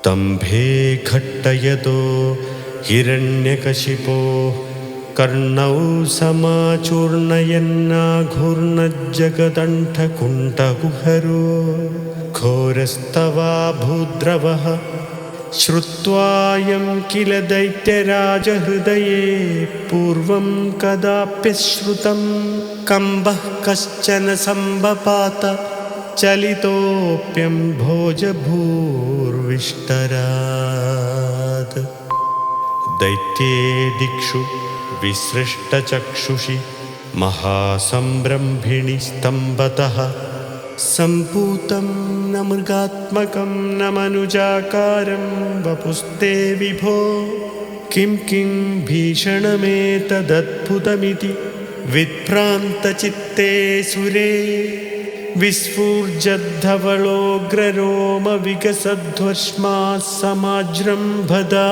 स्तम्भे खट्टयतो हिरण्यकशिपो कर्णौ समाचूर्णयन्नाघूर्णज्जगदण्ठकुण्ठकुहरो घोरस्तवाभूद्रवः श्रुत्वायं किल दैत्यराजहृदये पूर्वं कदाप्यश्रुतं कम्बः कश्चन सम्बपात चलितोऽप्यं भोजभूर्विष्टरात्। दैत्ये दिक्षु विसृष्टचक्षुषि महासंरम्भिणि स्तम्भतः सम्पूतं न मृगात्मकं न मनुजाकारं वपुस्ते विभो किं भीषणमेतदद्भुतमिति विभ्रान्तचित्ते सुरे विस्फूर्जद्धवलोग्ररोमविकसध्वश्माः समाजृम्भदा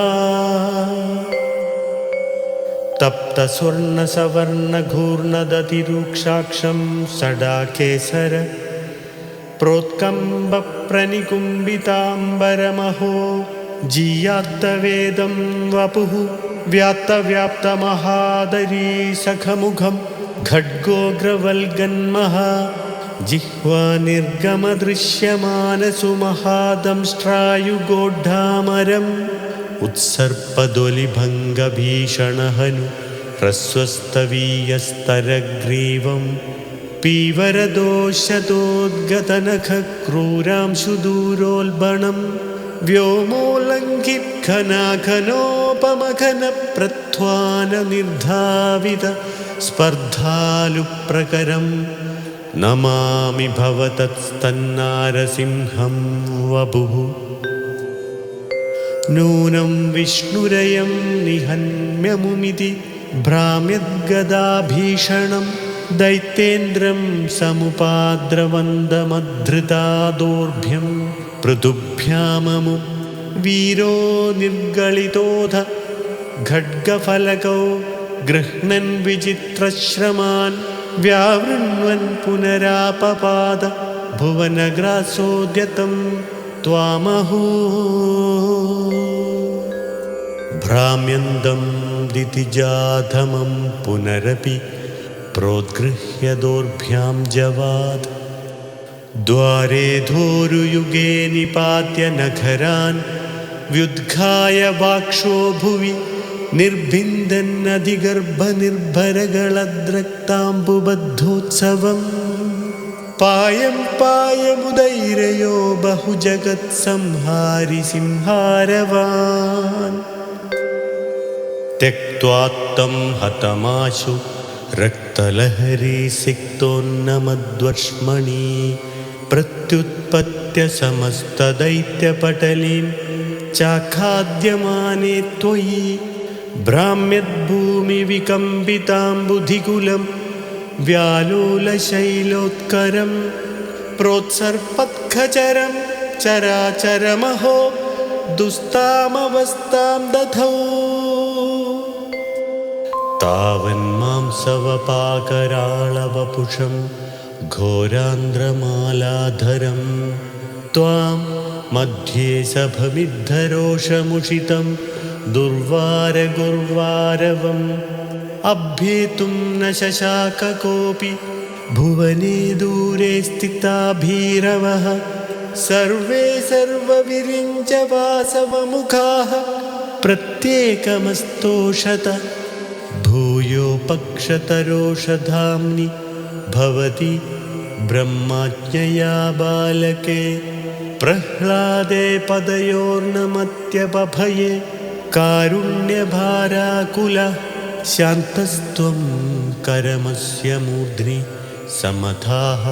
तप्तस्वर्णसवर्णघूर्णदतिरूक्षाक्षं सडाकेसर प्रोत्कम्बप्रनिकुम्बिताम्बरमहो जीयात्तवेदं वपुः व्यात्तव्याप्तमहादरी सखमुखं खड्गोग्रवल्गन्महा जिह्वानिर्गमदृश्यमानसुमहादंष्ट्रायुगोढ्ढामरम् उत्सर्पदोलिभङ्गभीषणहनु ह्रस्वस्तवीयस्तरग्रीवं पीवरदोषतोद्गतनखक्रूरांशुदूरोल्बणं व्योमोल्लङ्घितघनाघनोपमखनप्रध्वाननिर्धावित स्पर्धालुप्रकरं नमामि भवतस्तन्नारसिंहं वपुः नूनं विष्णुरयं निहन्म्यमुमिति भ्राम्यद्गदाभीषणं दैत्येन्द्रं समुपाद्रवन्दमद्धृतादोर्भ्यं पृथुभ्याममु वीरो निर्गलितोऽथ खड्गफलकौ गृह्णन् विचित्रश्रमान् व्यावृण्वन् पुनरापपाद भुवनग्रासोद्यतं त्वामहो भ्राम्यन्दं दितिजाधमं पुनरपि प्रोद्गृह्य दोर्भ्यां जवात् द्वारे धोरुयुगे निपात्य नखरान् व्युद्घाय वाक्षो भुवि निर्भिन्दन्नधिगर्भनिर्भरगलद्रक्ताम्बुबद्धोत्सवम् पायं पायमुदैरयो बहुजगत्संहारि सिंहारवान् त्यक्त्वा तं हतमाशु रक्तलहरी सिक्तोन्नमद्वर्ष्मणि प्रत्युत्पत्य समस्तदैत्यपटलीं चाखाद्यमाने त्वयि भ्राम्यद्भूमिविकम्पिताम्बुधिकुलं व्यालोलशैलोत्करं प्रोत्सर्पत्खचरं चराचरमहो दुस्तामवस्थां दधौ तावन्मांसवपाकराळवपुषं घोरान्ध्रमालाधरं त्वां मध्ये सभमिद्धरोषमुषितं दुर्वारगुर्वारवम् अभ्येतुं न शशाक कोऽपि भुवने दूरे स्थिता भीरवः सर्वे सर्वविरिञ्च वासवमुखाः प्रत्येकमस्तोषत भूयोपक्षतरोषधाम्नि भवति ब्रह्माज्ञया बालके प्रह्लादे पदयोर्नमत्यपभये कारुण्यभाराकुल शान्तस्त्वं करमस्य मूर्ध्नि समथाः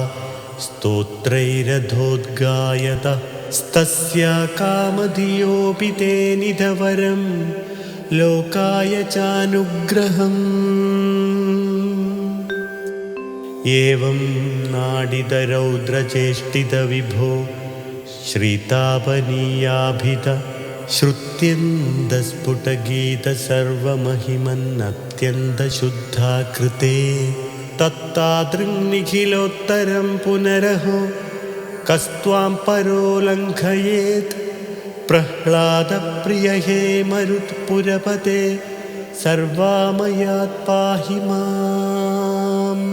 स्तोत्रैरधोद्गायत स्तस्या कामधियोऽपि ते निधवरं लोकाय चानुग्रहम् एवं नाडितरौद्रचेष्टितविभो श्रीतापनीयाभित श्रुत्यन्दस्फुटगीतसर्वमहिमन्नत्यन्तशुद्धा कृते तत्तादृङ्निखिलोत्तरं पुनरहो कस्त्वां परो लङ्घयेत् प्रह्लादप्रिय हे मरुत्पुरपते सर्वामयात् पाहि माम्।